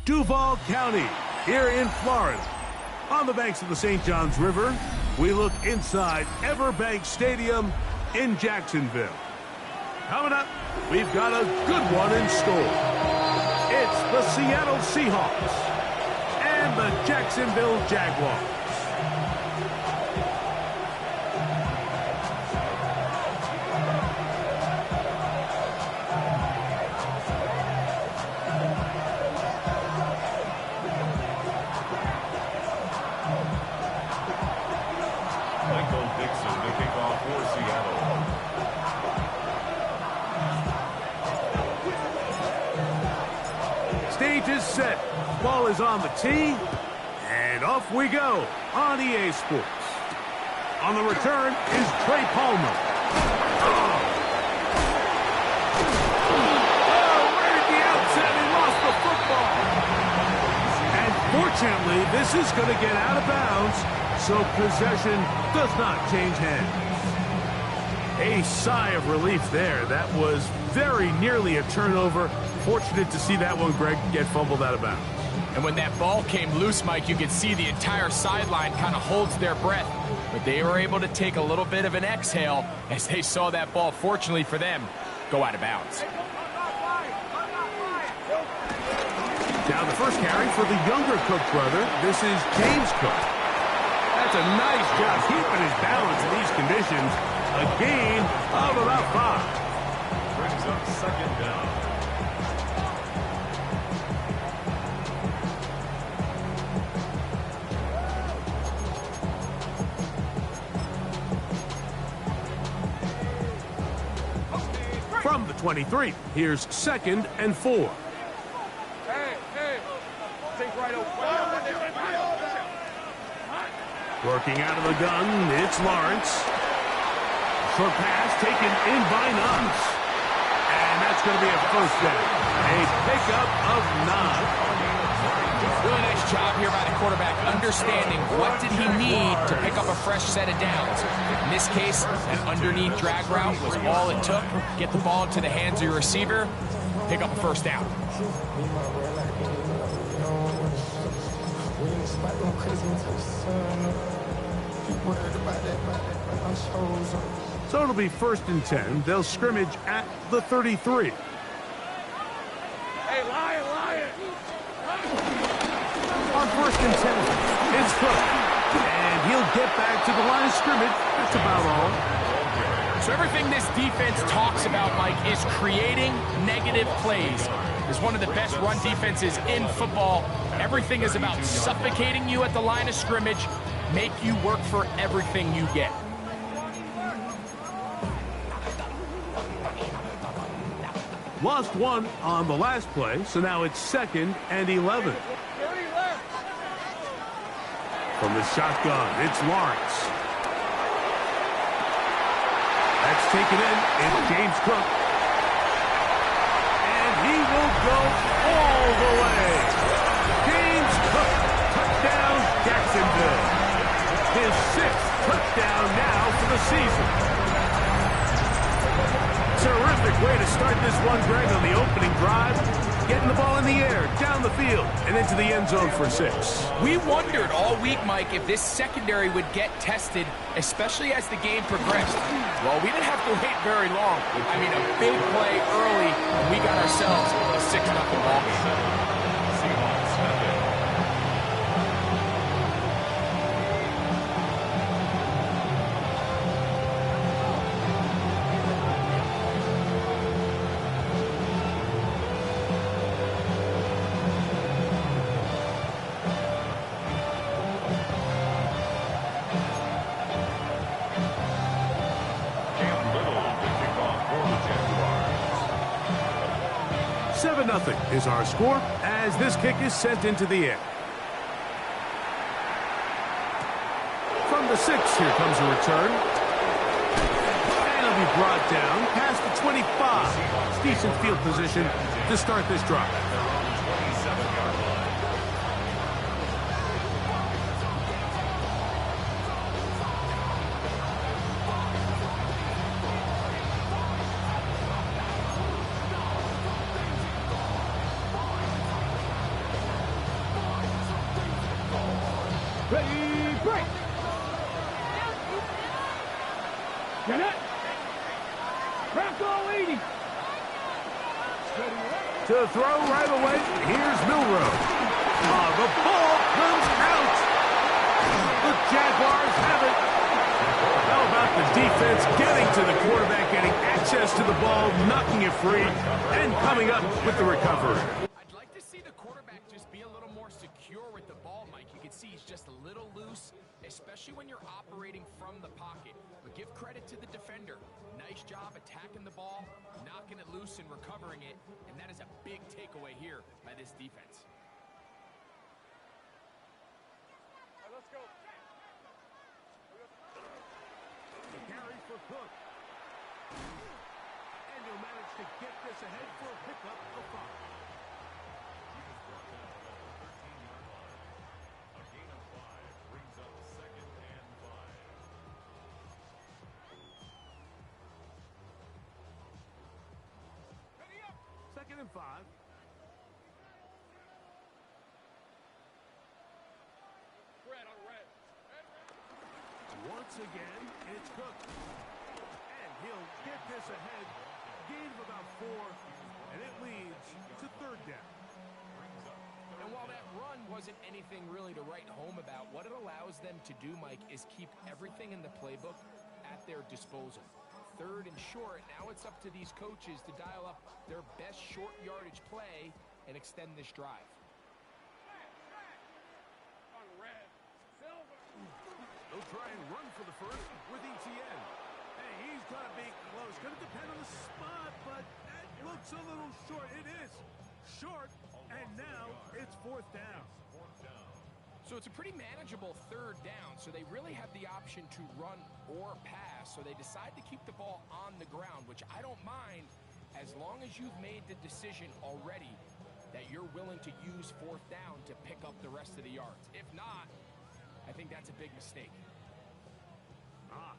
Duval County, here in Florida. On the banks of the St. Johns River, we look inside Everbank Stadium in Jacksonville. Coming up, we've got a good one in store. It's the Seattle Seahawks and the Jacksonville Jaguars. Stage is set. Ball is on the tee. And off we go on EA Sports. On the return is Trey Palmer. Oh, right at the outset, he lost the football. And fortunately, this is going to get out of bounds, so possession does not change hands. A sigh of relief there. That was very nearly a turnover. Fortunate to see that one, Greg, get fumbled out of bounds. And when that ball came loose, Mike, you could see the entire sideline kind of holds their breath. But they were able to take a little bit of an exhale as they saw that ball, fortunately for them, go out of bounds. Now the first carry for the younger Cook brother. This is James Cook. That's a nice job keeping his balance in these conditions. A gain of about 5. Brings up second down. From the 23, here's 2nd and 4. Working out of the gun, it's Lawrence. Short pass taken in by Nuns. And that's going to be a first down. A pickup of 9. Really nice job here by the quarterback, understanding what did he need to pick up a fresh set of downs. In this case, an underneath drag route was all it took. Get the ball into the hands of your receiver, pick up a first down. So it'll be 1st and 10. They'll scrimmage at the 33. Hey, Lion! On 1st and 10, it's Cook. And he'll get back to the line of scrimmage. That's about all. So everything this defense talks about, Mike, is creating negative plays. It's one of the best run defenses in football. Everything is about suffocating you at the line of scrimmage, make you work for everything you get. Lost one on the last play, so now it's 2nd and 11. From the shotgun, it's Lawrence. That's taken in. It's James Cook. And he will go all the way. James Cook, touchdown, Jacksonville. His 6th touchdown now for the season. Terrific way to start this one, Greg, on the opening drive. Getting the ball in the air, down the field, and into the end zone for 6. We wondered all week, Mike, if this secondary would get tested, especially as the game progressed. Well, we didn't have to wait very long. I mean, a big play early, and we got ourselves a 6-0 ball game. Nothing is our score as this kick is sent into the air. From the 6, here comes a return. And it'll be brought down past the 25. It's decent field position to start this drive. Ready, break! Get it! Rocco 80! To throw right away, here's Milrow. The ball comes out! The Jaguars have it! How about the defense getting to the quarterback, getting access to the ball, knocking it free, and coming up with the recovery? I'd like to see the quarterback just be a little more secure with the ball, Mike. You can see he's just a little loose, especially when you're operating from the pocket. But give credit to the defender. Nice job attacking the ball, knocking it loose and recovering it, and that is a big takeaway here by this defense. Let's go. The carry for Cook. And he'll manage to get this ahead for a pickup of 5. A gain of 5 brings up 2nd and 5. Ready up. 2nd and 5. Red on red. Once again, it's Cook. And he'll get this ahead. Gain of about 4. And it leads to 3rd down. And while that run wasn't anything really to write home about, what it allows them to do, Mike, is keep everything in the playbook at their disposal. 3rd and short, now it's up to these coaches to dial up their best short yardage play and extend this drive. On red. Silver. They'll try and run for the first with ETN. Hey, he's going to be close. Going to depend on the spot, but that looks a little short. It is short, and now it's 4th down. So it's a pretty manageable 3rd down, so they really have the option to run or pass, so they decide to keep the ball on the ground, which I don't mind as long as you've made the decision already that you're willing to use 4th down to pick up the rest of the yards. If not, I think that's a big mistake.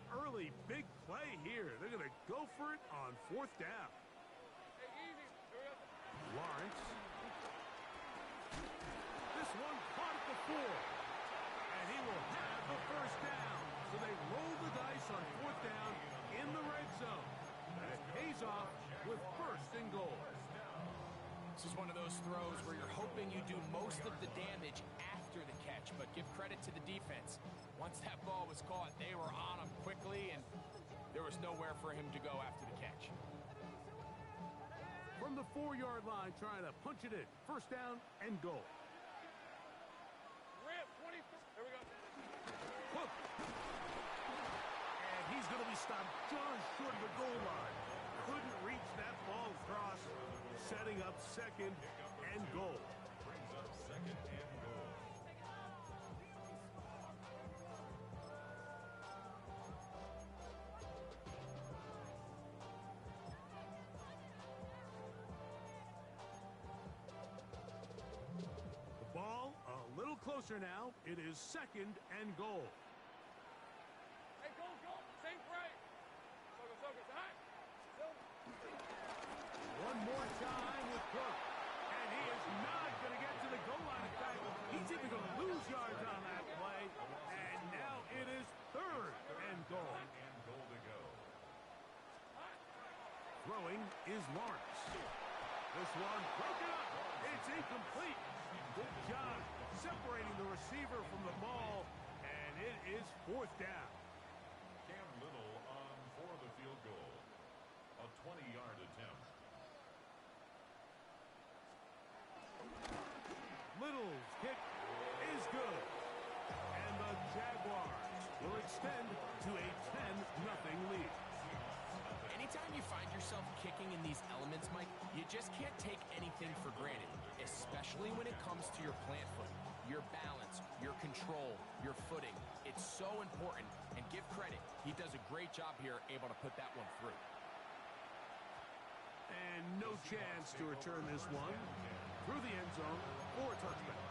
Early big play here. They're going to go for it on 4th down. Hey, easy. Lawrence. This one caught at the 4. And he will have the 1st down. So they roll the dice on 4th down in the red zone. And it pays off with 1st and goal. This is one of those throws where you're hoping you do most of the damage after the catch, but give credit to the defense. Once that ball was caught, they were on him quickly, and there was nowhere for him to go after the catch. From the 4-yard line, trying to punch it in. 1st down and goal. Red, 20. There we go. Hook. And he's going to be stopped just short of the goal line. Couldn't reach that ball across, setting up 2nd and goal. Brings up 2nd and goal. The ball a little closer now. It is 2nd and goal. Hey, go. Same play. So go. High. Silver. One more time with Cook. And he is not going to get to the goal line. In fact, he's even going to lose yards on that play. And now it is 3rd and goal. And goal to go. Throwing is Lawrence. This one broken up. It's incomplete. Good job separating the receiver from the ball. And it is 4th down. Cam Little on for the field goal. A 20-yard attempt. Little's kick is good. And the Jaguars will extend to a 10-0 lead. Anytime you find yourself kicking in these elements, Mike, you just can't take anything for granted, especially when it comes to your plant foot, your balance, your control, your footing. It's so important, and give credit. He does a great job here, able to put that one through. And no chance to return this one through the end zone for a touchback.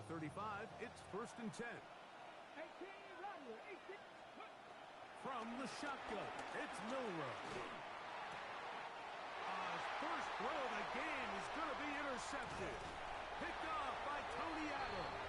35, it's 1st and 10. 18, run here, 18. From the shotgun, it's Milrow. His first throw of the game is going to be intercepted. Picked off by Tony Adams.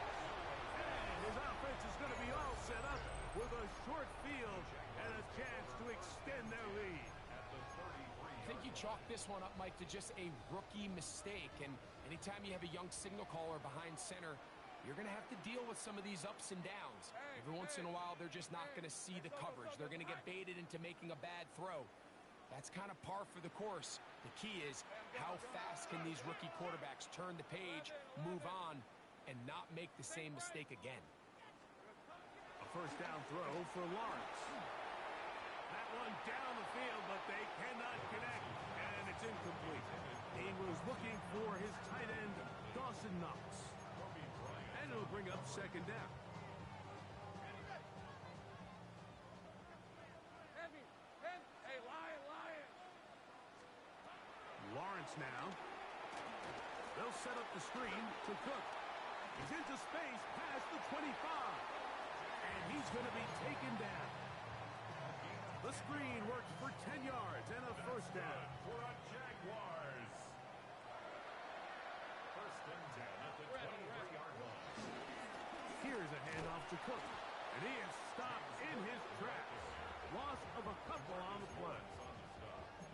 And his offense is going to be all set up with a short field and a chance to extend their lead. I think you chalk this one up, Mike, to just a rookie mistake. And anytime you have a young signal caller behind center, you're going to have to deal with some of these ups and downs. Every once in a while, they're just not going to see the coverage. They're going to get baited into making a bad throw. That's kind of par for the course. The key is how fast can these rookie quarterbacks turn the page, move on, and not make the same mistake again. A first down throw for Lawrence. That one down the field, but they cannot connect, and it's incomplete. He was looking for his tight end, Dawson Knox. And it'll bring up 2nd down. Hey, Lion. Lawrence now. They'll set up the screen to Cook. He's into space past the 25. And he's going to be taken down. The screen works for 10 yards and a first down. For a Jaguars. 1st and 10 at the 23-yard line. Here's a handoff to Cook. And he is stopped in his tracks. Loss of a couple on the play.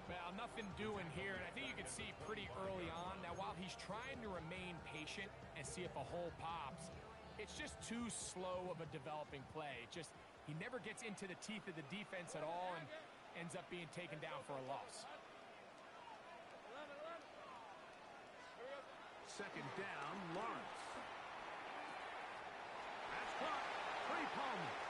Well, nothing doing here, and I think you can see pretty early on. Now, while he's trying to remain patient and see if a hole pops, it's just too slow of a developing play. He never gets into the teeth of the defense at all and ends up being taken down for a loss. 2nd down, Lawrence. That's caught. Trey Palmer.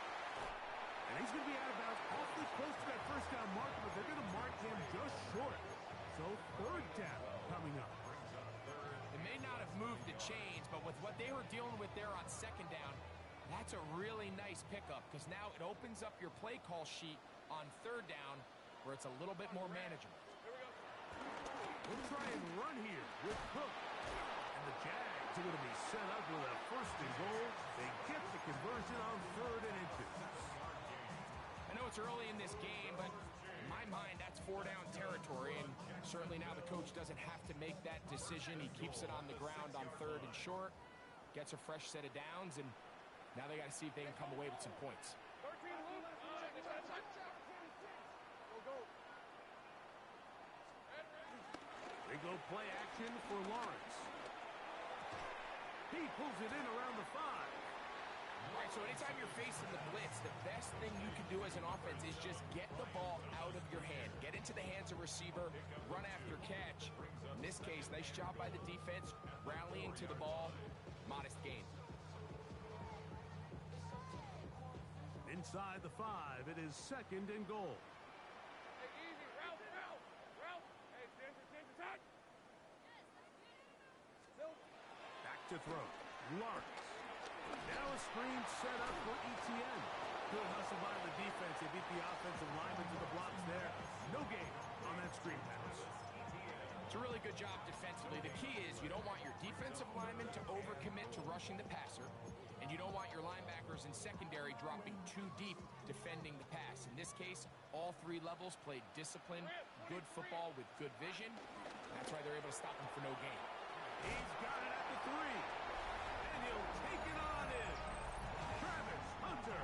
And he's going to be out of bounds awfully close to that first down marker, but they're going to mark him just short. So 3rd down coming up. It may not have moved the chains, but with what they were dealing with there on 2nd down, that's a really nice pickup because now it opens up your play call sheet on 3rd down where it's a little bit more manageable. We'll try and run here with Cook. And the Jags are going to be set up with a 1st and goal. They get the conversion on 3rd and inches. I know it's early in this game, but in my mind, that's 4-down territory, and certainly now the coach doesn't have to make that decision. He keeps it on the ground on 3rd and short, gets a fresh set of downs, and now they got to see if they can come away with some points. 13, Luke. Go. They go play action for Lawrence. He pulls it in around the 5. All right, so anytime you're facing the blitz, the best thing you can do as an offense is just get the ball out of your hand. Get into the hands of receiver, run after catch. In this case, nice job by the defense, rallying to the ball. Modest gain. Inside the 5, it is 2nd and goal. Hey, easy. Ralph. Hey, stand your touch. Back to throw. Lawrence. Now a screen set up for ETN. Good hustle by the defense. They beat the offensive lineman to the blocks there. No gain on that screen pass. It's a really good job defensively. The key is you don't want your defensive linemen to overcommit to rushing the passer, and you don't want your linebackers in secondary dropping too deep defending the pass. In this case, all 3 levels played disciplined, good football with good vision. That's why they're able to stop him for no gain. He's got it at the 3. And he'll take it on in. Travis Hunter.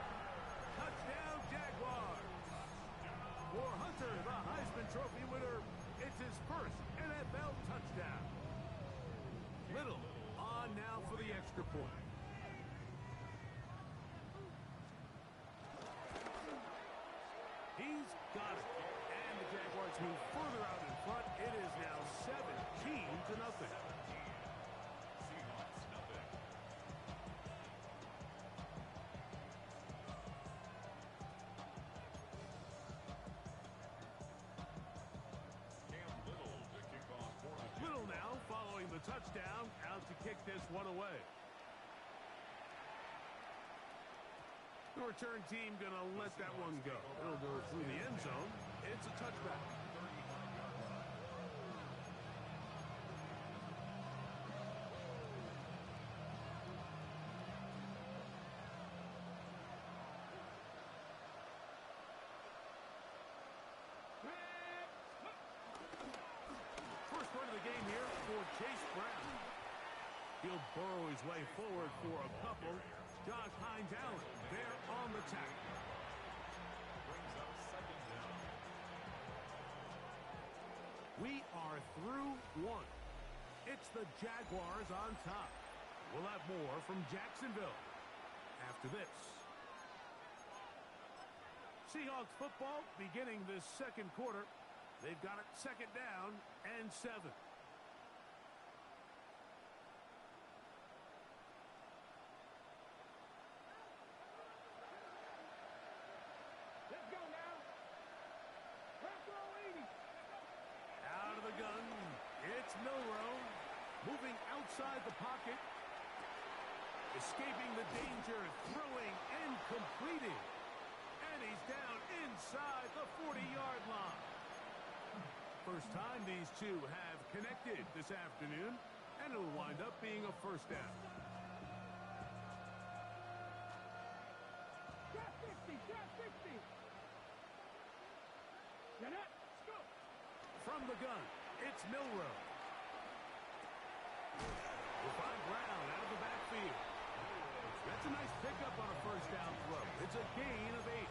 Touchdown, Jaguars. For Hunter, the Heisman Trophy winner, it's his first NFL touchdown. Little on now for the extra point. He's got it. And the Jaguars move further out in front. It is now 17-0. Little now following the touchdown, out to kick this one away. The return team going to let that one go. It'll go through the end zone. It's a touchback. he'll burrow his way forward for a couple. Josh Hines Allen there on the tackle. Brings up second down. We are through one. It's the Jaguars on top. We'll have more from Jacksonville after this. Seahawks football beginning this second quarter. They've got it second down and 7. Let's go now. Rock roll 80. Out of the gun, it's Milroe. Moving outside the pocket. Escaping the danger, throwing and completing. And he's down inside the 40-yard line. First time these two have connected this afternoon, and it'll wind up being a first down. Drop 60. Drop 60. Get up. Let's go. From the gun, it's Milroe. We'll find Brown out of the backfield. That's a nice pickup on a first down throw. It's a gain of 8.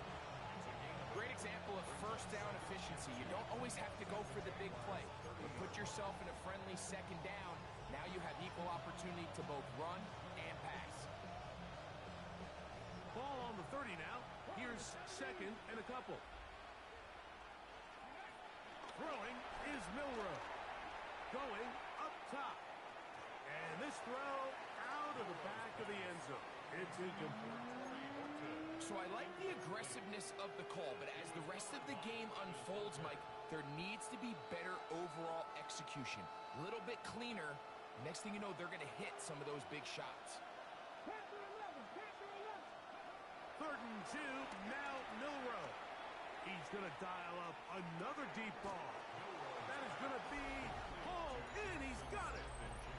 Great example of first down efficiency. You don't always have to go for the big play, but put yourself in a friendly second down. Now you have equal opportunity to both run and pass. Ball on the 30 now. Here's second and a couple. Throwing is Milroe. Going up top. And this throw out of the back of the end zone. It's incomplete. So I like the aggressiveness of the call, but as the rest of the game unfolds, Mike, there needs to be better overall execution. A little bit cleaner. Next thing you know, they're going to hit some of those big shots. Panther 11. Panther 11. Third and 2, now Milroe. He's going to dial up another deep ball. That is going to be hauled in. He's got it.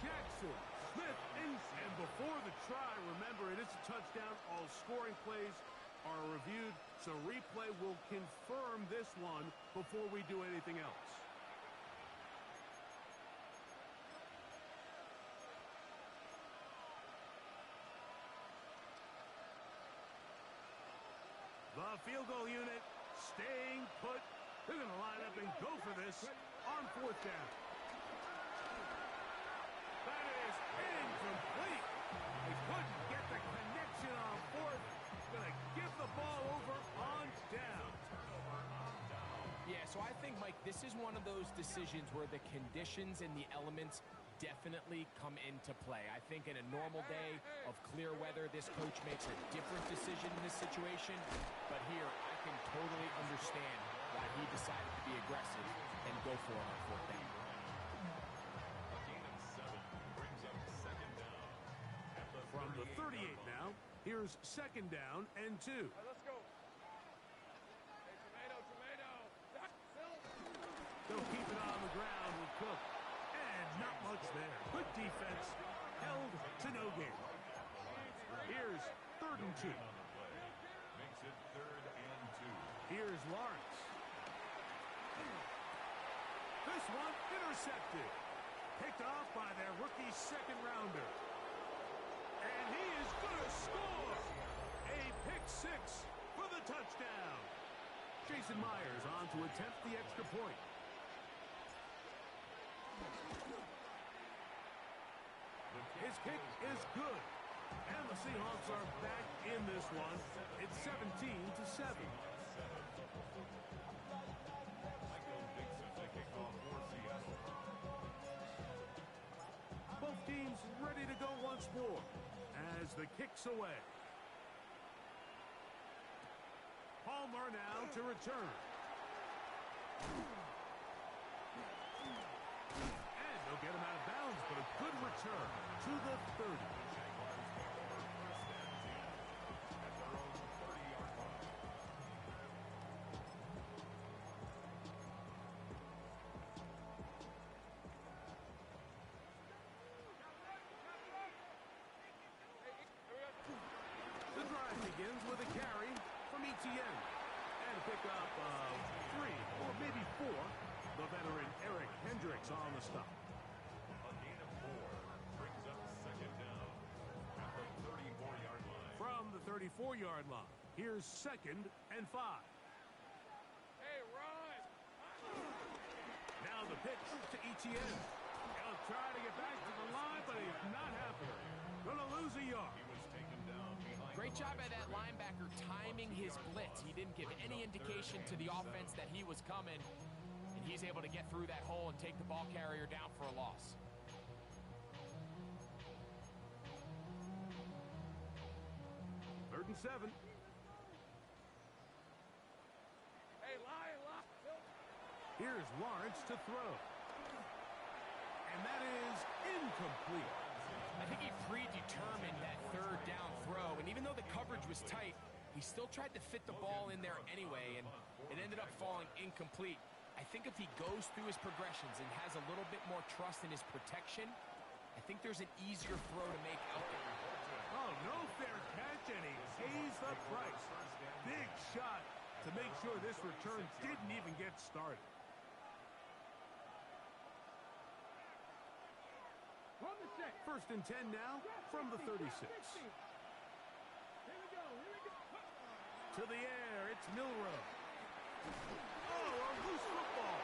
Jackson, Smith, and before the try, remember, it is a touchdown. All scoring plays are reviewed, so replay will confirm this one before we do anything else. The field goal unit staying put. They're going to line up and go for this on fourth down. That is incomplete. They couldn't get the connection on fourth. Going to give the ball over on down. Yeah, so I think, Mike, this is one of those decisions where the conditions and the elements definitely come into play. I think in a normal day of clear weather, this coach makes a different decision in this situation. But here, I can totally understand why he decided to be aggressive and go for it on fourth down. A gain of 7 brings up second down. At the From the 38 now, here's second down and 2. All right, let's go. Hey, tomato. Doc, They'll keep it on the ground with Cook. And not much there. Good defense. Held to no gain. Here's third and 2. on the play. Makes it 3rd and 2. Here's Lawrence. This one intercepted. Picked off by their rookie second rounder. And he is going to score. A pick 6 for the touchdown. Jason Myers on to attempt the extra point. His kick is good. And the Seahawks are back in this one. It's 17-7. Michael Dixon to kick off for Seattle. Both teams ready to go once more as the kick's away. Palmer now to return. And they'll get him out of bounds, but a good return to the 30. At their own 30-yard line. The drive begins with a carry from Etienne. And a pickup of 3, or maybe 4. The veteran Eric Hendricks on the stop. A gain of 4 brings up second 34-yard line. Here's 2nd and 5. Hey, run! Now the pitch to Etienne. He'll try to get back to the line, but he's not happening. Gonna lose a yard. He was taken down behind. Great job by that linebacker timing his blitz. He didn't give any indication to the offense that he was coming, and he's able to get through that hole and take the ball carrier down for a loss. Third and 7. Hey, lie. Here's Lawrence to throw. And that is incomplete. I think he predetermined that third down throw, and even though the coverage was tight, he still tried to fit the ball in there anyway, and it ended up falling incomplete. I think if he goes through his progressions and has a little bit more trust in his protection, I think there's an easier throw to make out there. Oh, no fair catch, and he pays the price. Big shot to make sure this return didn't even get started. On the set. 1st and 10 now from the 36. Here we go. To the air, it's Milrow. Oh, a loose football.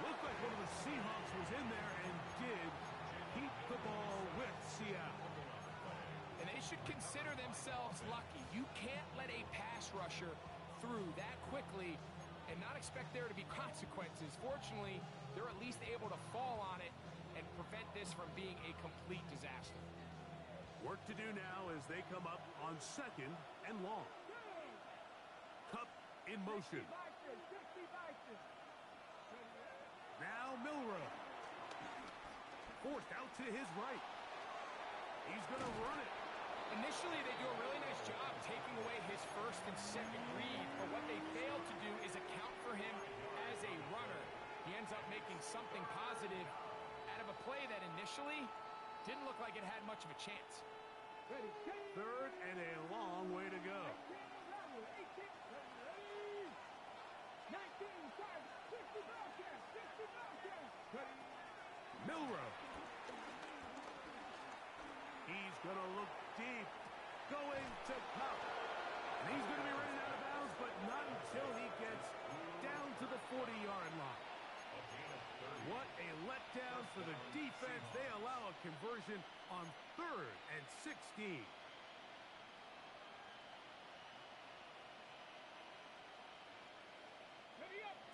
Looked like one of the Seahawks was in there and did keep the ball with Seattle. And they should consider themselves lucky. You can't let a pass rusher through that quickly and not expect there to be consequences. Fortunately, they're at least able to fall on it and prevent this from being a complete disaster. Work to do now as they come up on 2nd and long. Cup in motion. Now Milrow. Forced out to his right. He's going to run it. Initially, they do a really nice job taking away his 1st and 2nd read, but what they fail to do is account for him as a runner. He ends up making something positive out of a play that initially didn't look like it had much of a chance. 3rd and a long way to go. 19, 60 Milrow. He's going to look deep. Going to Cup. And he's going to be running out of bounds, but not until he gets down to the 40-yard line. What a letdown for the defense. They allow a conversion on 3rd and 16.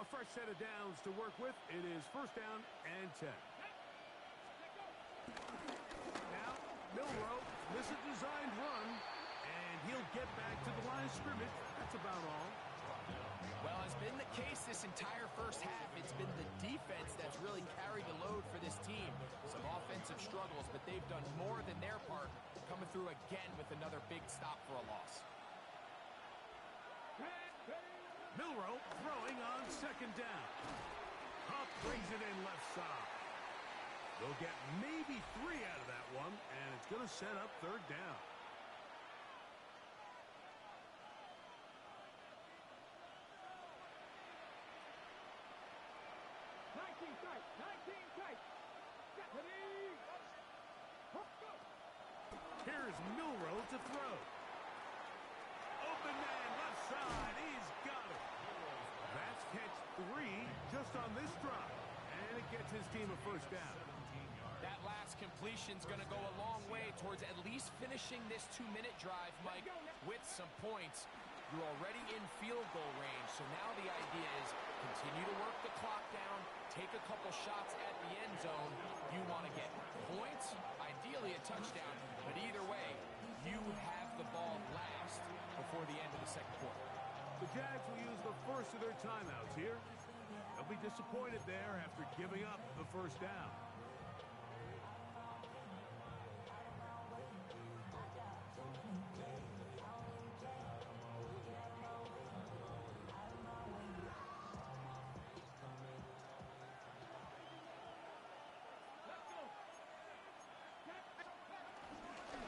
A fresh set of downs to work with. It is 1st down and 10. Now, Milrow, this is a designed run, and he'll get back to the line of scrimmage. That's about all. Well, as been the case this entire first half, it's been the defense that's really carried the load for this team. Some offensive struggles, but they've done more than their part, coming through again with another big stop for a loss. Milrow throwing on 2nd down. Huff brings it in left side. They'll get maybe 3 out of that one, and it's going to set up 3rd down. Here's Milrow to throw. Open man, left side. He's got it. That's catch 3 just on this drive. And it gets his team a 1st down. That last completion's going to go a long way towards at least finishing this 2-minute drive, Mike, with some points. You're already in field goal range, so now the idea is continue to work the clock down, take a couple shots at the end zone. You want to get points, ideally a touchdown, but either way, you have the ball last before the end of the 2nd quarter. The Jags will use the first of their timeouts here. They'll be disappointed there after giving up the 1st down.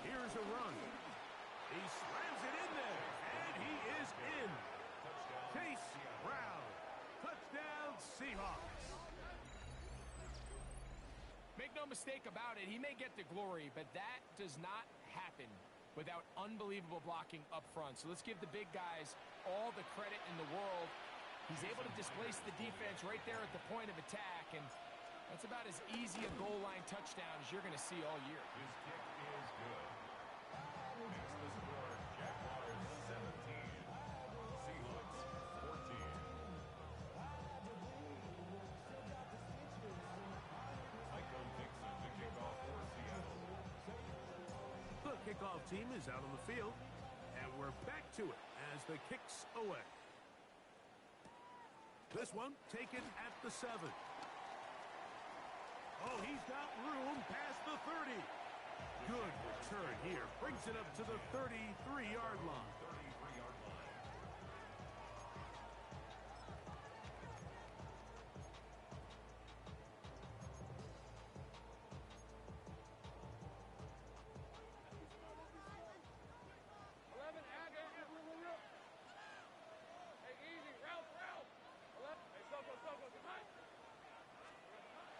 Here's a run. He slams it in there, and he is in. Chase Brown. Touchdown, Seahawks. Make no mistake about it, he may get the glory, but that does not happen without unbelievable blocking up front. So let's give the big guys all the credit in the world. He's able to displace the defense right there at the point of attack, and that's about as easy a goal line touchdown as you're going to see all year. His kick is good. It's the score, Jaguars 17, Seahawks 14. Michael Dixon to kick off for Seattle. The kickoff team is out on the field, and we're back to it as the kick's away. This one taken at the 7. Oh, he's got room past the 30. Good return here. Brings it up to the 33-yard line. 33-yard line.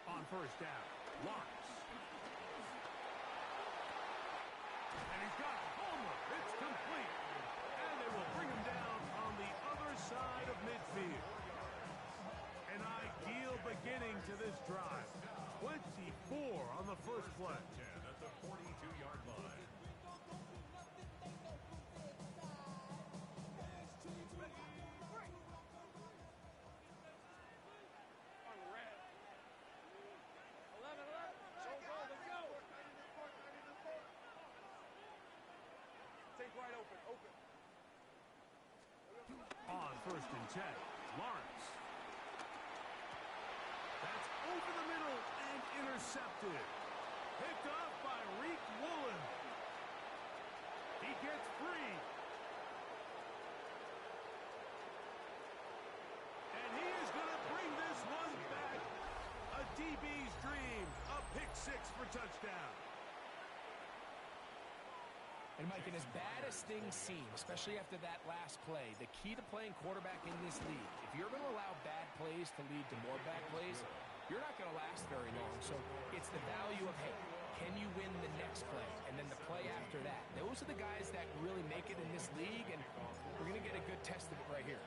On first down, Lawrence. And he's got a homer. It's complete. And they will bring him down on the other side of midfield. An ideal beginning to this drive. 24 on the first play. 10 at the 42-yard line. Right open. On first and 10, Lawrence. That's over the middle and intercepted. Picked off by Reek Woolen. He gets free. And he is going to bring this one back. A DB's dream. A pick 6 for touchdown. And, Mike, and as bad as things seem, especially after that last play, the key to playing quarterback in this league, if you're going to allow bad plays to lead to more bad plays, you're not going to last very long. So it's the value of, hey, can you win the next play? And then the play after that. Those are the guys that really make it in this league, and we're going to get a good test of it right here.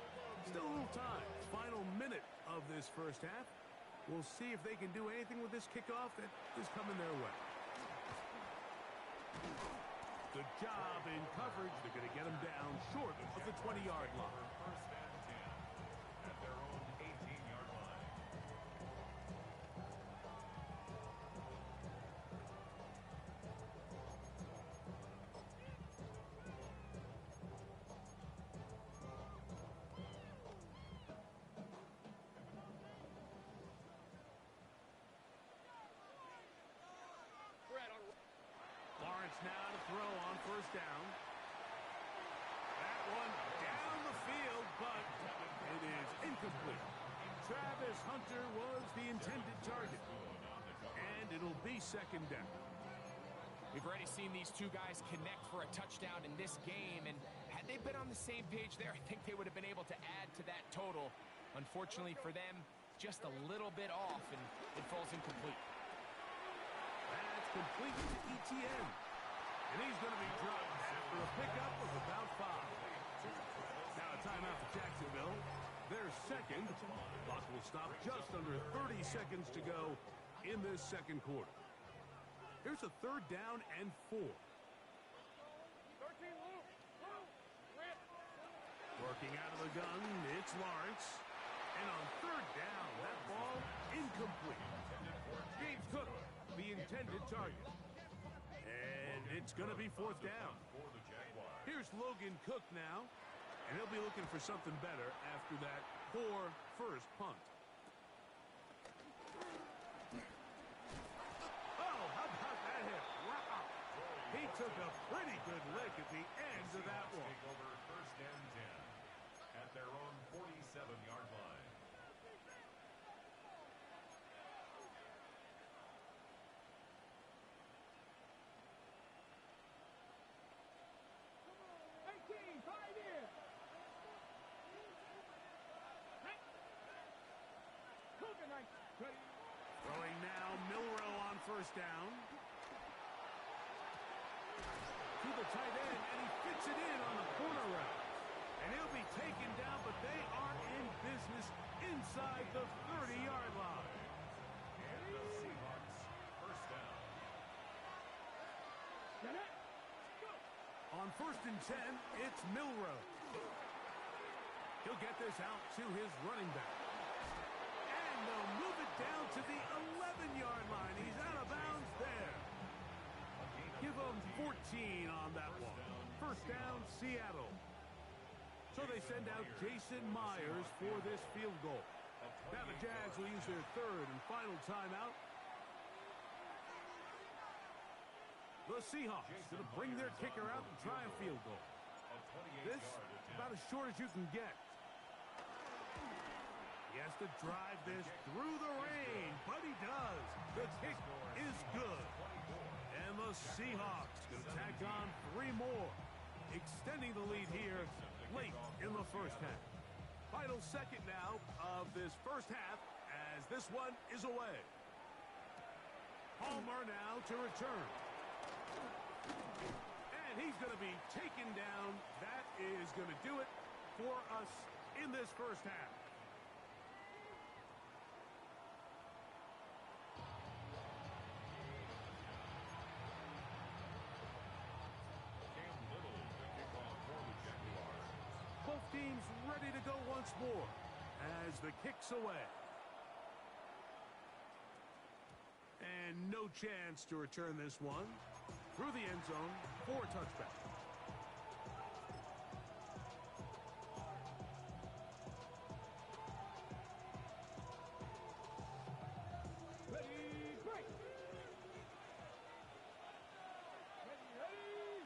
Still a little time. Final minute of this first half. We'll see if they can do anything with this kickoff that is coming their way. Good job in coverage. They're going to get him down short of the 20-yard line. First and 10 at their own 18-yard line. Lawrence now to throw on first down. That one down the field, but it is incomplete. Travis Hunter was the intended target. And it'll be second down. We've already seen these two guys connect for a touchdown in this game, and had they been on the same page there, I think they would have been able to add to that total. Unfortunately for them, just a little bit off, and it falls incomplete. That's complete to ETN. And he's going to be dropped after a pickup of about 5. Now a timeout for Jacksonville. Their second. Clock will stop just under 30 seconds to go in this second quarter. Here's a third down and 4. 13 loop. Rip. Working out of the gun, it's Lawrence. And on third down, that ball incomplete. James Cook, the intended target. And it's going to be fourth down. Here's Logan Cook now. And he'll be looking for something better after that poor first punt. Oh, how about that hit? Wow. He took a pretty good lick at the end of that one. Take over first and 10 at their own 47-yard line. Throwing now, Milrow on first down. To the tight end, and he fits it in on the corner route. And he'll be taken down, but they are in business inside the 30-yard line. And the Seahawks, first down. On 1st and 10, it's Milrose. He'll get this out to his running back. And they'll move it down to the 11-yard line. He's out of bounds there. Give him 14 on that one. First down, Seattle. So they send out Jason Myers for this field goal. Now the Jags will use their third and final timeout. The Seahawks going to bring their kicker out and try a field goal. This about as short as you can get. He has to drive this through the rain, but he does. The kick is good. And the Seahawks going to tack on 3 more, extending the lead here late in the first half. Final second now of this first half as this one is away. Palmer now to return. And he's going to be taken down. That is going to do it for us in this first half. Both teams ready to go once more as the kick's away. And no chance to return this one through the end zone for a touchback. Ready, break. Ready.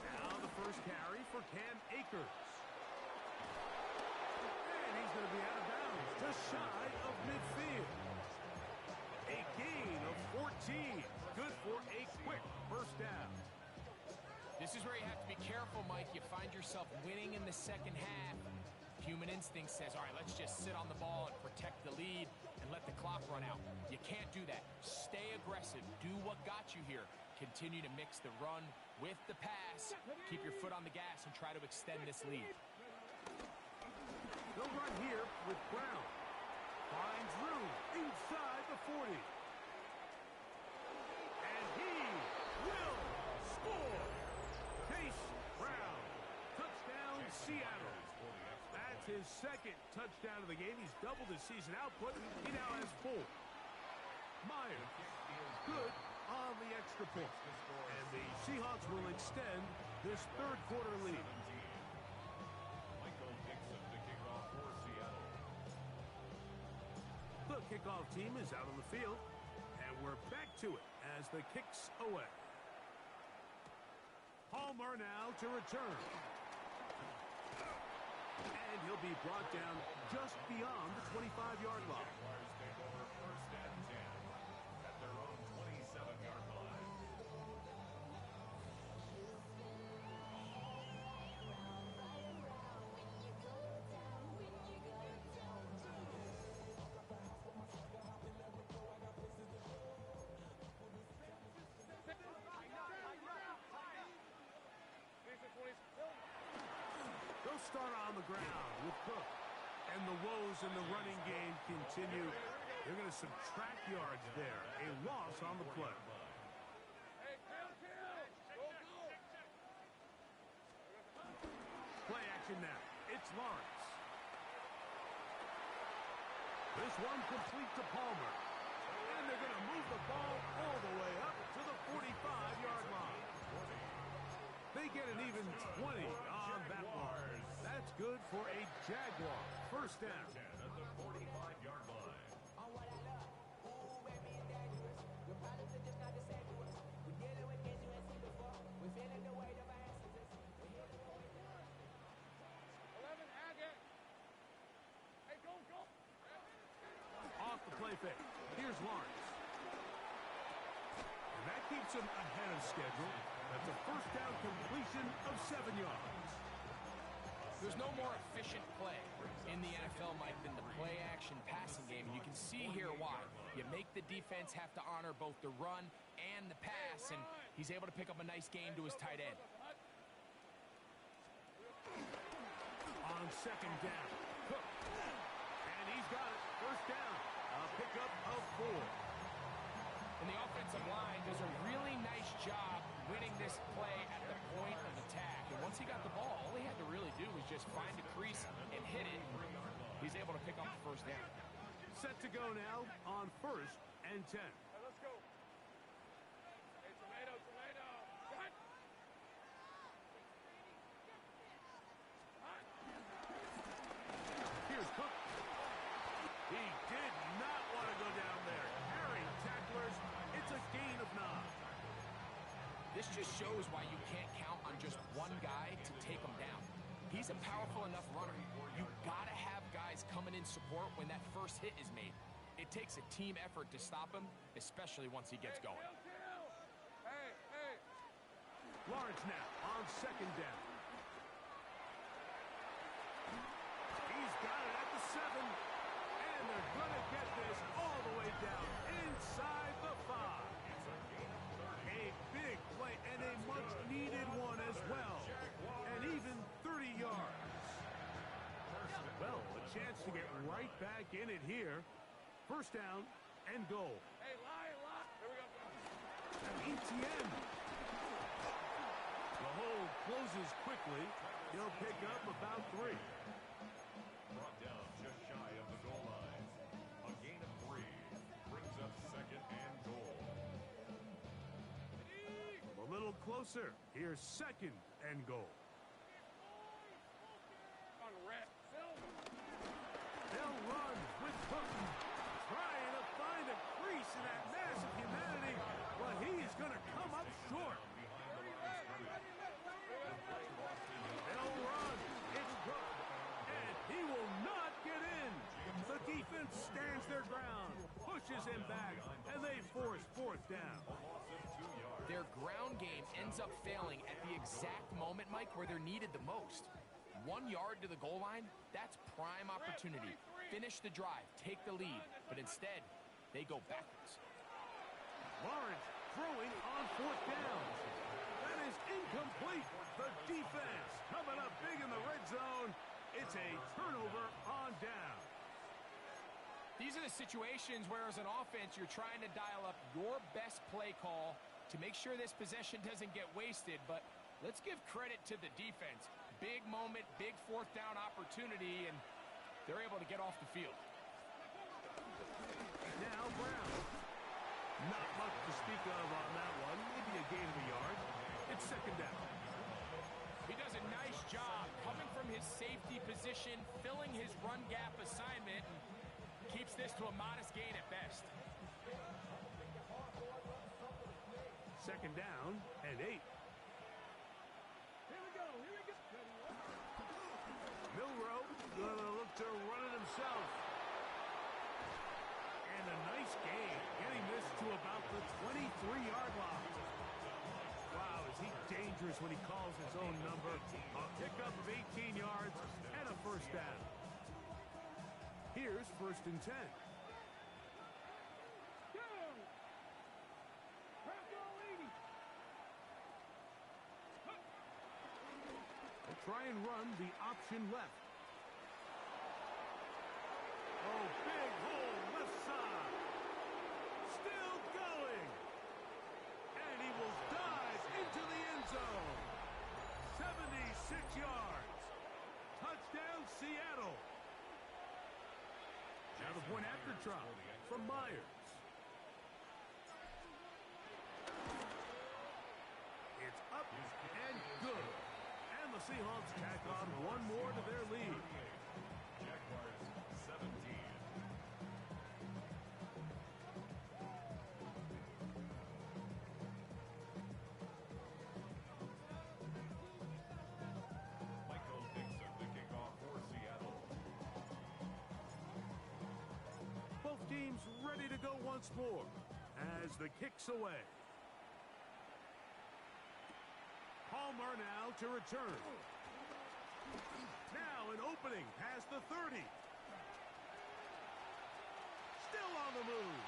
Now the first carry for Cam Akers. And he's going to be out of bounds, just shy of midfield. A gain of 14. Good for a quick first down. This is where you have to be careful, Mike. You find yourself winning in the second half. Human instinct says, all right, let's just sit on the ball and protect the lead and let the clock run out. You can't do that. Stay aggressive. Do what got you here. Continue to mix the run with the pass. Keep your foot on the gas and try to extend this lead. They'll run here with Brown. Finds room inside the 40. And he will score. Chase Brown. Touchdown, Seattle. That's his second touchdown of the game. He's doubled his season output. He now has 4. Myers, good on the extra point. And the Seahawks will extend this third quarter lead. The kickoff team is out on the field, and we're back to it as the kick's away. Palmer now to return. And he'll be brought down just beyond the 25-yard line. Take over first and 10 at their own 27-yard line. They'll start on the ground with Cook. And the woes in the running game continue. They're going to subtract yards there. A loss on the play. Hey, kill. Go. Play action now. It's Lawrence. This one complete to Palmer. And they're going to move the ball all the way up to the 45-yard line. They get an even 20 on that one. That's good for a Jaguar. First down. 10 at the 45-yard line. Hey, go. Off the play fake. Here's Lawrence. And that keeps him ahead of schedule. That's a first down completion of 7 yards. There's no more efficient play in the NFL, Mike, than the play-action passing game. And you can see here why. You make the defense have to honor both the run and the pass. And He's able to pick up a nice gain to his tight end. On second down, Cook. And he's got it. First down. A pickup of 4. And the offensive line does a really nice job winning this play at the point of attack. And once he got the ball, all he had to really do was just find a crease and hit it. He's able to pick up the first down. Set to go now on 1st and 10. Hey, let's go. Hey, tomato. Cut. Here's Cook. He did not want to go down there. Carrying tacklers. It's a gain of 9. This just shows why you can't count on just one guy to take him down. He's a powerful enough runner. You gotta have guys coming in support when that first hit is made. It takes a team effort to stop him, especially once he gets going. Hey. Lawrence now on second down. He's got it at the 7. And they're going to get this all the way down inside the 5. A big play and a much-needed one as well. And even 30 yards. Well, a chance to get right back in it here. First down and goal. Hey, lie. Here we go. ETN. The hole closes quickly. He'll pick up about 3. Brought down just shy of the goal line. A gain of 3 brings up second and goal. A little closer. Here's second and goal. On red. They'll run with Cook. Trying to find a crease in that mass of humanity, but he's going to come up short. They'll run. It's Cook. And he will not get in. The defense stands their ground, pushes him back, and they force 4th down. Their ground game ends up failing at the exact moment, Mike, where they're needed the most. 1 yard to the goal line, that's prime opportunity. Finish the drive, take the lead, but instead, they go backwards. Lawrence throwing on 4th down. That is incomplete. The defense coming up big in the red zone. It's a turnover on down. These are the situations where, as an offense, you're trying to dial up your best play call to make sure this possession doesn't get wasted, but let's give credit to the defense. Big moment, big 4th down opportunity, and they're able to get off the field. Now Brown. Not much to speak of on that one. Maybe a gain of a yard. It's second down. He does a nice job coming from his safety position, filling his run gap assignment, and keeps this to a modest gain at best. Second down and 8. Here we go. Milrow gonna look to run it himself. And a nice gain, getting this to about the 23-yard line. Wow, is he dangerous when he calls his own number. A pickup of 18 yards and a first down. Here's 1st and 10. They'll try and run the option left. Oh, big hole left side. Still going. And he will dive into the end zone. 76 yards. Touchdown, Seattle. Now the point after drop from Myers. It's up and good. And the Seahawks tack on one more to their lead. Jaguars 17. Michael Dixon, the kickoff for Seattle. Both teams ready to go once more as the kick's away. Palmer now to return. Now an opening past the 30. Still on the move.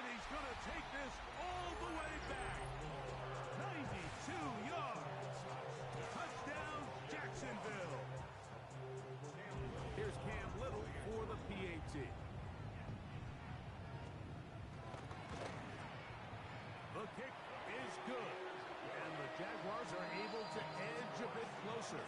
And he's going to take this all the way back. 92 yards. Touchdown, Jacksonville. Here's Cam Little for the PAT. The kick is good. And the Jaguars are able to edge a bit closer.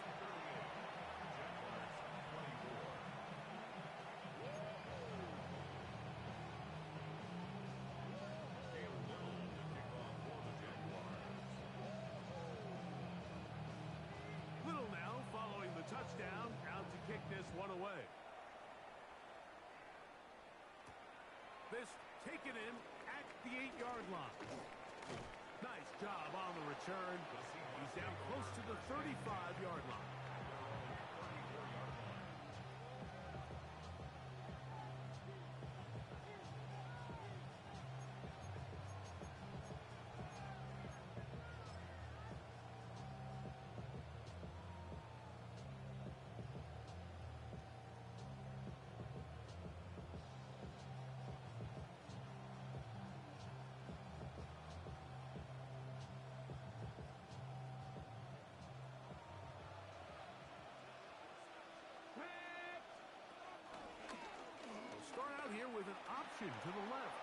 Little now following the touchdown, out to kick this one away. This taken in at the 8-yard line. Nice job on the return. He's down close to the 35-yard line. Start out here with an option to the left.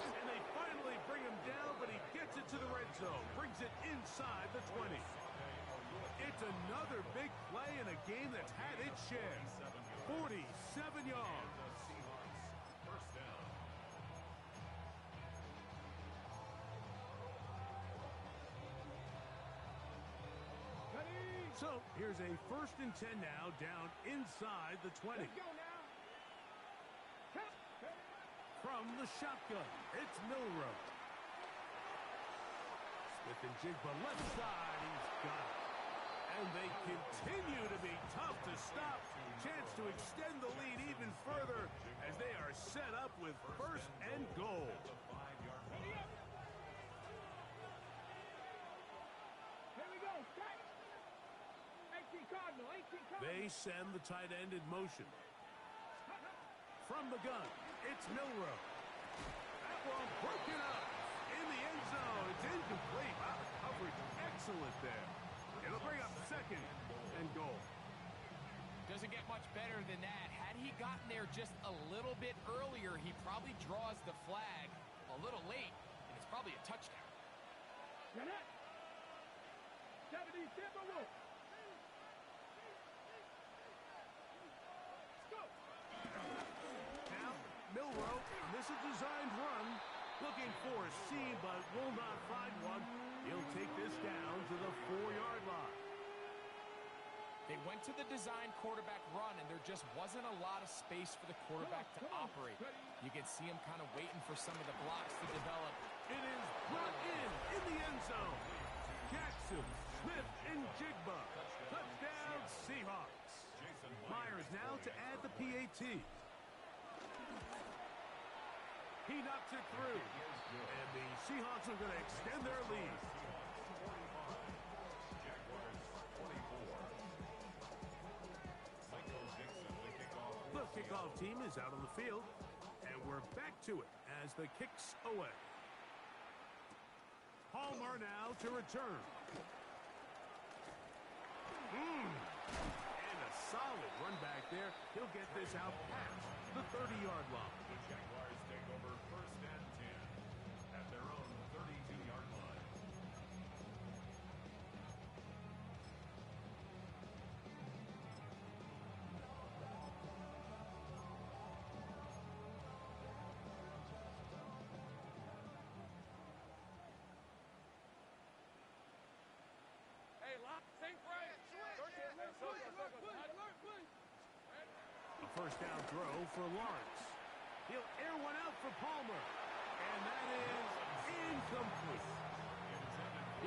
And they finally bring him down, but he gets it to the red zone. Brings it inside the 20. It's another big play in a game that's had its share. 47 yards. First down. So here's a 1st and 10 now, down inside the 20. Let's go now. From the shotgun, it's Milrow. Smith and Jigba left side, he's got it. And they continue to be tough to stop. Chance to extend the lead even further as they are set up with 1st and goal. The 5-yard line. Here we go. Strike. 18 Cardinal. 18 Cardinal. They send the tight end in motion. From the gun, it's Milrow. That one broken up in the end zone. It's incomplete. Wow, the coverage excellent there. It'll bring up 2nd and goal. Doesn't get much better than that. Had he gotten there just a little bit earlier, he probably draws the flag a little late, and it's probably a touchdown. Get it. 70 Timberwolves. Let's go. Now, Milrow, this is a designed run. Looking for a seam, but will not find one. He'll take this down to the 4-yard line. They went to the design quarterback run, and there just wasn't a lot of space for the quarterback to operate. You can see him kind of waiting for some of the blocks to develop. It is brought in the end zone. Jackson, Smith, and Jigba. Touchdown, Seahawks. Myers now to add the PAT. He knocks it through. And the Seahawks are going to extend their lead. Jaguars 44. The kickoff team is out on the field. And we're back to it as the kick's away. Palmer now to return. And a solid run back there. He'll get this out past the 30-yard line. The Jaguars take over 1st and 10 at their own 32-yard line. Hey, lock. Think right. Alert, please. A 1st down throw for Lawrence. He'll air one out for Palmer. And that is incomplete.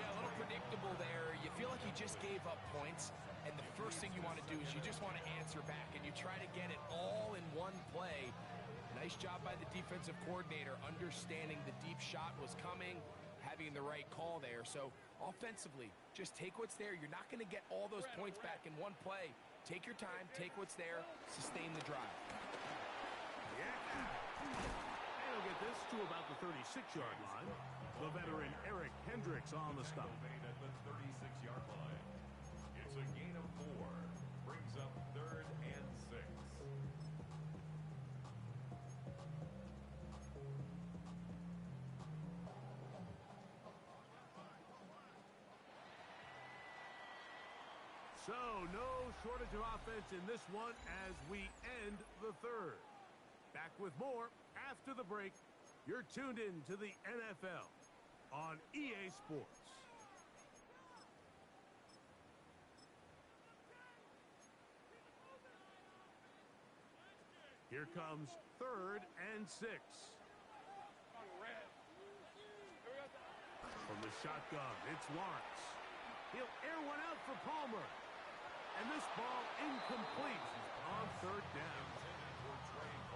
Yeah, a little predictable there. You feel like you just gave up points, and the first thing you want to do is you just want to answer back, and you try to get it all in one play. Nice job by the defensive coordinator, understanding the deep shot was coming, having the right call there. So offensively, just take what's there. You're not going to get all those points back in one play. Take your time, take what's there, sustain the drive. And he'll get this to about the 36-yard line. The veteran Eric Hendricks on the stop. Made at the 36-yard line. It's a gain of 4. Brings up 3rd and 6. So, no shortage of offense in this one as we end the third. Back with more after the break. You're tuned in to the NFL on EA Sports. Here comes 3rd and 6. From the shotgun, it's Lawrence. He'll air one out for Palmer. And this ball incomplete on 3rd down.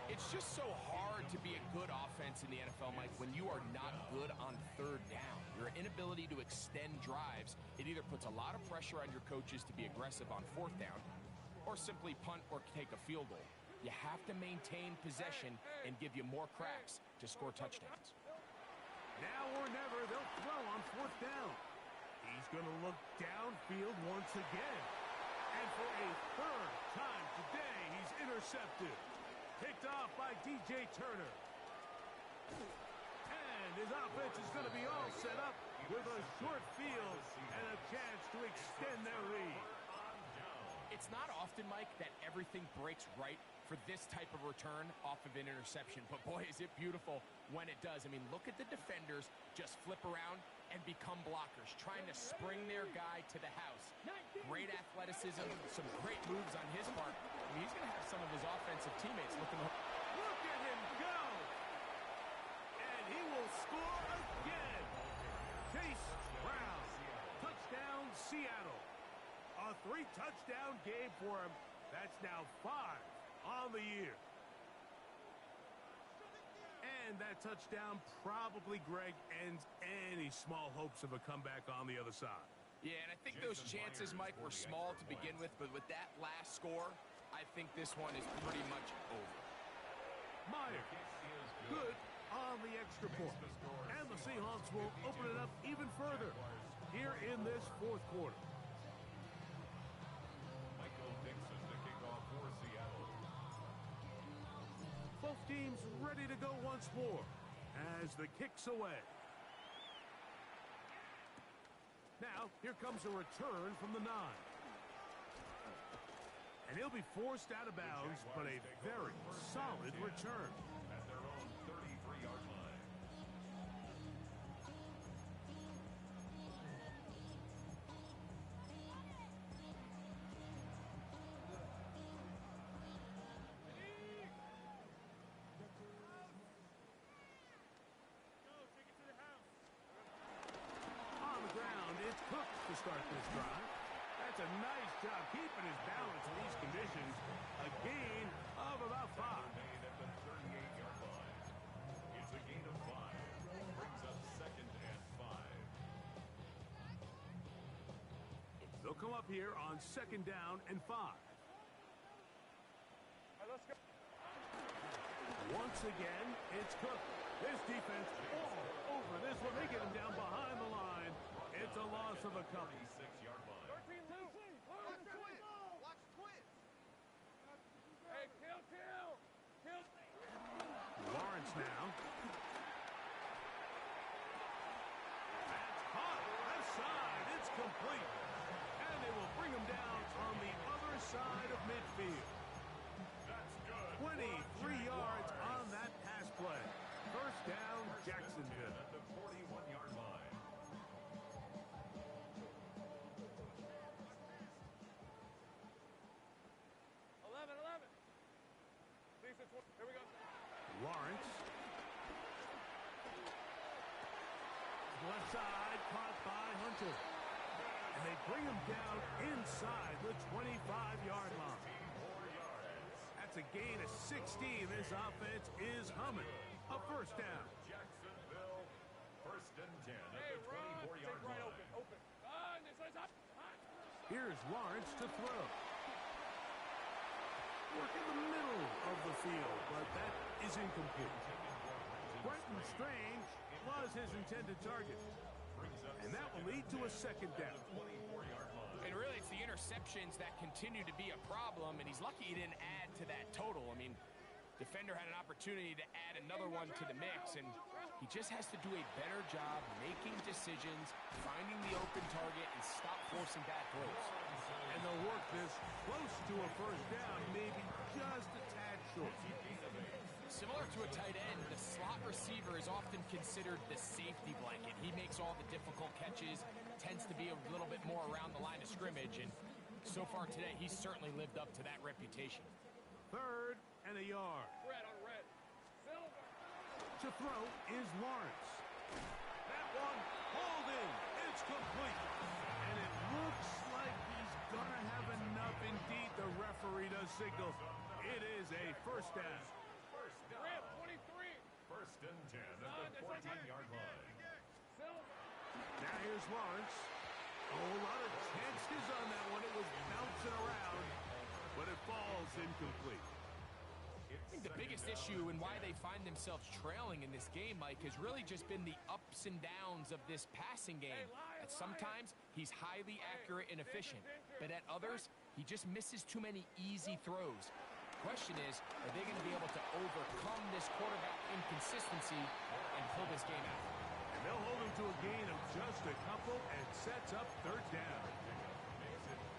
It's just so hard to be a good offense in the NFL, Mike, when you are not good on 3rd down. Your inability to extend drives, it either puts a lot of pressure on your coaches to be aggressive on 4th down or simply punt or take a field goal. You have to maintain possession and give you more cracks to score touchdowns. Now or never, they'll throw on 4th down. He's going to look downfield once again. And for a 3rd time today, he's intercepted. Picked off by DJ Turner. And his offense is going to be all set up with a short field and a chance to extend their lead. It's not often, Mike, that everything breaks right for this type of return off of an interception. But boy, is it beautiful when it does. I mean, look at the defenders just flip around and become blockers, trying to spring their guy to the house. Great athleticism, some great moves on his part. I mean, he's going to have some of his offensive teammates looking to... Look at him go! And he will score again. Chase Brown. Touchdown, Seattle. A 3-touchdown game for him. That's now 5 on the year. And that touchdown probably, Greg, ends any small hopes of a comeback on the other side. Yeah, and I think those chances, Mike, were small to begin with, but with that last score, I think this one is pretty much over. Meyer, good on the extra point. And the Seahawks will open it up even further here in this 4th quarter. Michael Dixon to kick off for Seattle. Both teams ready to go once more as the kick's away. Now, here comes a return from the 9. And he'll be forced out of bounds, but a very solid return. At their own 33-yard line. It's Cook to start this drive. That's a nice job keeping his balance in these conditions. A gain of about 5. Made at the 38-yard line. It's a gain of 5. Brings up 2nd and 5. They'll come up here on 2nd down and 5. All right, let's go. Once again, it's Cook. This defense all over this one. They get him down behind the line. It's a loss of a couple. 36-yard line. 13-2. Watch twins. Watch twins. Hey, kill. Lawrence now. That's caught. Left side. It's complete. And they will bring him down on the other side of midfield. That's good. 23 yards on that pass play. 1st down, Jacksonville. At the 41-yard line. Here we go. Lawrence. Left side, caught by Hunter. And they bring him down inside the 25-yard line. That's a gain of 16. This offense is humming. A 1st down. Jacksonville, 1st and 10 at Hey, the run. 24-yard Take right line. open. This side's up. Here's Lawrence to throw. Work in the middle of the field, but that is incomplete. Brenton Strange was his intended target. And that will lead to a second down. And really, it's the interceptions that continue to be a problem, and he's lucky he didn't add to that total. I mean, defender had an opportunity to add another one to the mix, and he just has to do a better job making decisions, finding the open target, and stop forcing bad throws. And they'll work this close to a first down, maybe just a tad short. Similar to a tight end, the slot receiver is often considered the safety blanket. He makes all the difficult catches, tends to be a little bit more around the line of scrimmage, and so far today, he's certainly lived up to that reputation. 3rd and a yard. Red on red. Silver. To throw is Lawrence. That one hauled in. It's complete. And it looks like he's going to have enough. Indeed, the referee does signal. It is a first down. Red 23. First and 10 at the 14-yard line. Silver. Now here's Lawrence. A whole lot of chances on that one. It was bouncing around, but it falls incomplete. I think the biggest issue and why they find themselves trailing in this game, Mike, has really just been the ups and downs of this passing game. At sometimes, he's highly accurate and efficient, but at others, he just misses too many easy throws. The question is, are they going to be able to overcome this quarterback inconsistency and pull this game out? And they'll hold him to a gain of just a couple and sets up 3rd down.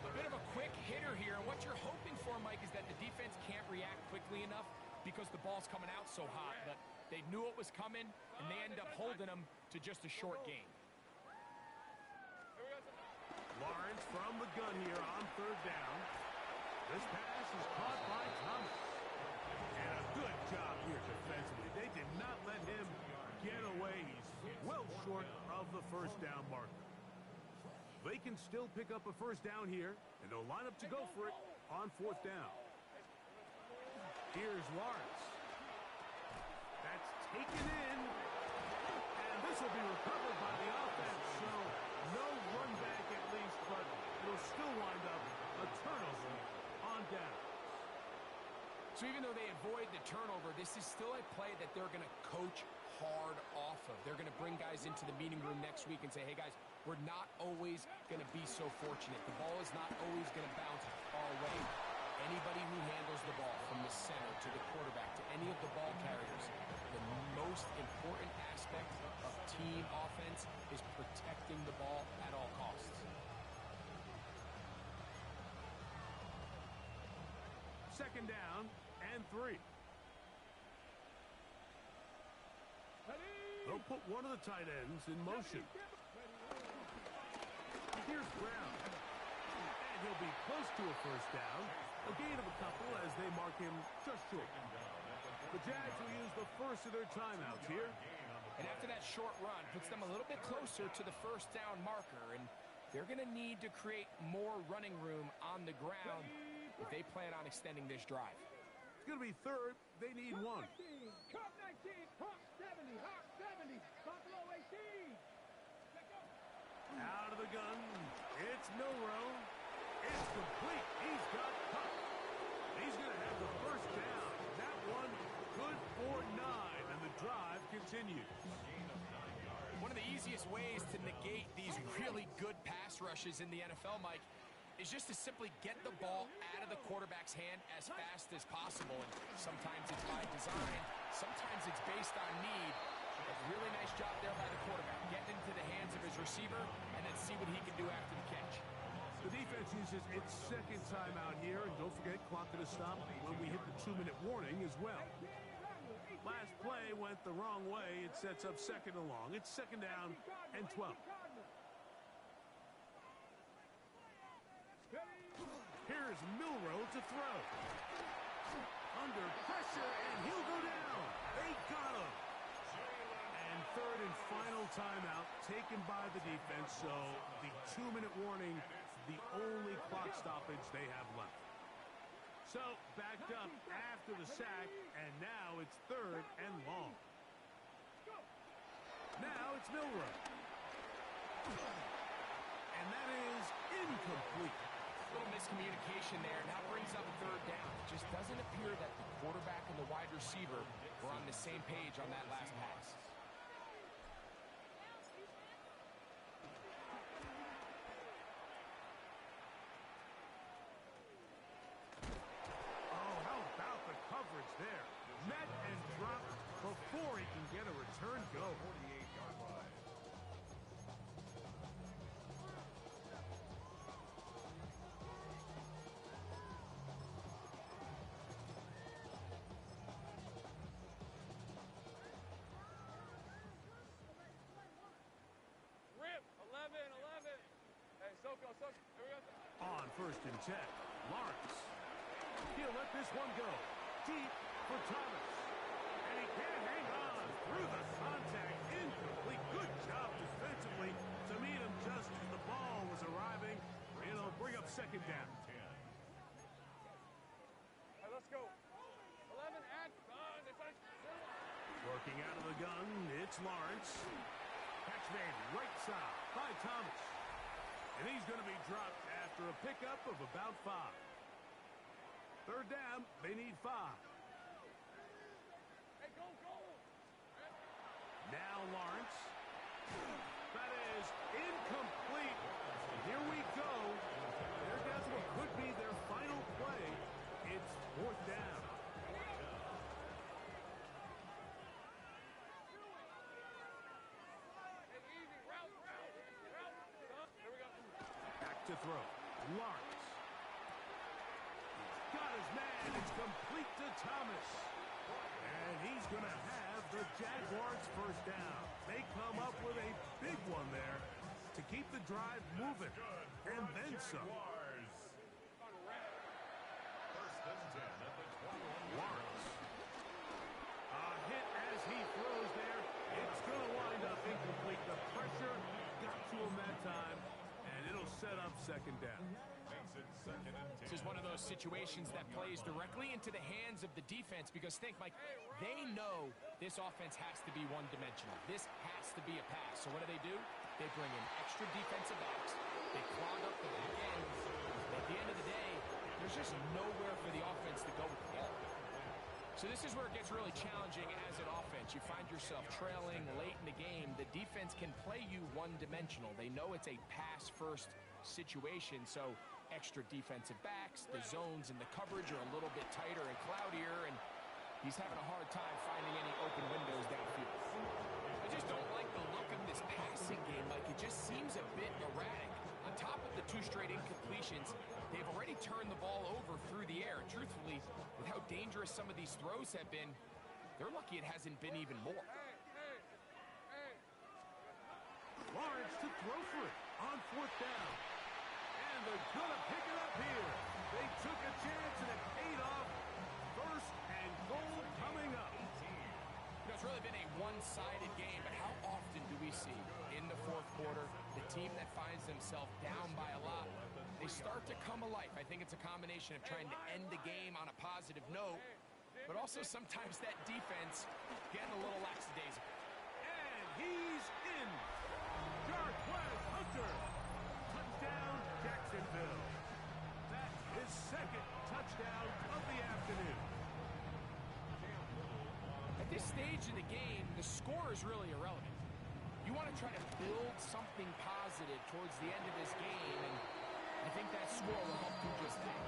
A bit of a quick hitter here, and what you're hoping for, Mike, is that the defense can't react quickly enough because the ball's coming out so hot. But they knew it was coming, and they end up holding them to just a short gain. Lawrence from the gun here on 3rd down. This pass is caught by Thomas. And a good job here defensively. They did not let him get away. He's well short of the first down marker. They can still pick up a first down here, and they'll line up to go for it on 4th down. Here's Lawrence. That's taken in, and this will be recovered by the offense, so no run back at least, but it'll still wind up a turnover on down. So even though they avoid the turnover, this is still a play that they're going to coach hard off of. They're going to bring guys into the meeting room next week and say, hey, guys, we're not always going to be so fortunate. The ball is not always going to bounce our way. Anybody who handles the ball from the center to the quarterback to any of the ball carriers, the most important aspect of team offense is protecting the ball at all costs. 2nd down and 3. They'll put one of the tight ends in motion. Here's Brown. And he'll be close to a first down. A gain of a couple as they mark him just short. The Jags will use the first of their timeouts here. And after that short run, puts them a little bit closer to the first down marker. And they're going to need to create more running room on the ground if they plan on extending this drive. It's going to be 3rd. They need one. Cup 19, Hawk 70, Hawk 70, Buffalo 18. Out of the gun. It's Milroe. It's complete. He's got Cup. He's going to have the first down. That one good for 9, and the drive continues. One of the easiest ways to negate these really good pass rushes in the NFL, Mike, is just to simply get the ball out of the quarterback's hand as fast as possible. And sometimes it's by design, sometimes it's based on need. A really nice job there by the quarterback, getting into the hands of his receiver and then see what he can do after the catch. The defense uses its 2nd timeout here, and don't forget, clock to stop when we hit the 2-minute warning as well. Last play went the wrong way. It sets up 2nd and long. It's 2nd down and 12. Here's Milroe to throw. Under pressure, and he'll go down. They got him. And 3rd and final timeout taken by the defense, so the 2-minute warning, the only clock stoppage they have left. So backed up after the sack, and now it's 3rd and long. Now it's Milroe. And that is incomplete. Little miscommunication there, and that brings up third down. It just doesn't appear that the quarterback and the wide receiver were on the same page on that last pass. Oh, how about the coverage there? Met and dropped before he can get a return go. 48-yard line. Rip, 11. Hey, Soko. Here we go. On 1st and 10, Lawrence. He'll let this one go. Deep for Thomas. And he can't hang on through the contact. Incomplete. Good job defensively to meet him just as the ball was arriving. It'll bring up 2nd down. 10. Hey, let's go. 11 and done. Working out of the gun, it's Lawrence. Catch made right side by Thomas. And he's going to be dropped after a pickup of about 5. 3rd down, they need 5. Hey, go. Now Lawrence. That is incomplete. Here we go. There goes what could be their final play. It's 4th down. Hey, easy. Route. Here we go. Back to throw. Lawrence. He's got his man. It's complete to Thomas. And he's going to have the Jaguars' 1st down. They come up with a big one there to keep the drive moving. Good for And the then some. Jaguars. 1st and 10 at the 21. Lawrence. A hit as he throws there. It's going to wind up incomplete. The pressure got to him that time. And it'll set up 2nd down. Makes it 2nd and 10. This is one of those situations that plays directly into the hands of the defense because think, Mike, they know this offense has to be one-dimensional. This has to be a pass. So what do? They bring in extra defensive backs. They clog up the back end. At the end of the day, there's just nowhere for the offense to go with the ball. So this is where it gets really challenging as an offense. You find yourself trailing late in the game. The defense can play you one-dimensional. They know it's a pass-first situation, so extra defensive backs, the zones and the coverage are a little bit tighter and cloudier, and he's having a hard time finding any open windows downfield. I just don't like the look of this passing game. Like, it just seems a bit erratic. On top of the 2 straight incompletions, they've already turned the ball over through the air. And truthfully, with how dangerous some of these throws have been, they're lucky it hasn't been even more. Hey. Lawrence to throw for it on 4th down. And they're going to pick it up here. They took a chance and it paid off. 1st and goal coming up. You know, it's really been a one-sided game, but how often do we see in the 4th quarter the team that finds themselves down by a lot, they start to come alive. I think it's a combination of trying to end the game on a positive note, but also sometimes that defense getting a little lackadaisical. And he's in. Jarquez Hunter. Touchdown, Jacksonville. That is 2nd touchdown of the afternoon. At this stage in the game, the score is really irrelevant. You want to try to build something positive towards the end of this game, and I think that score will help do just that.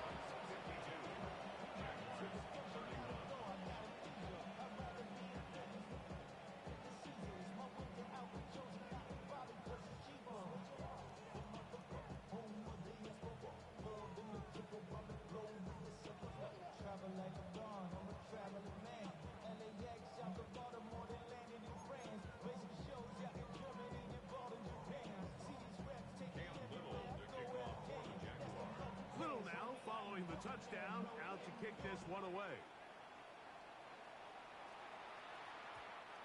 Little now following the touchdown, out to kick this one away.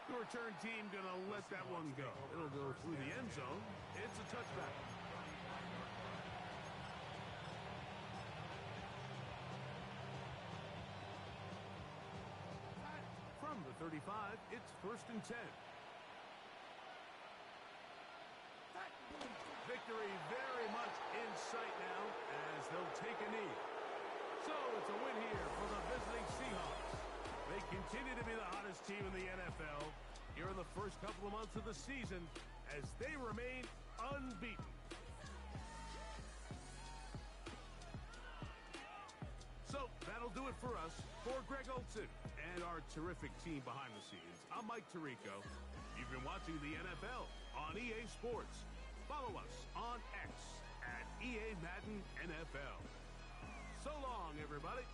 The return team going to let that one go. It'll go through the end zone. It's a touchback. From the 35, it's 1st and 10. Victory very much in sight now as they'll take a knee. So it's a win here for the visiting Seahawks. They continue to be the hottest team in the NFL here in the first couple of months of the season as they remain unbeaten. So that'll do it for us. For Greg Olson and our terrific team behind the scenes, I'm Mike Tirico. You've been watching the NFL on EA Sports. Follow us on X at EA Madden NFL. So long, everybody.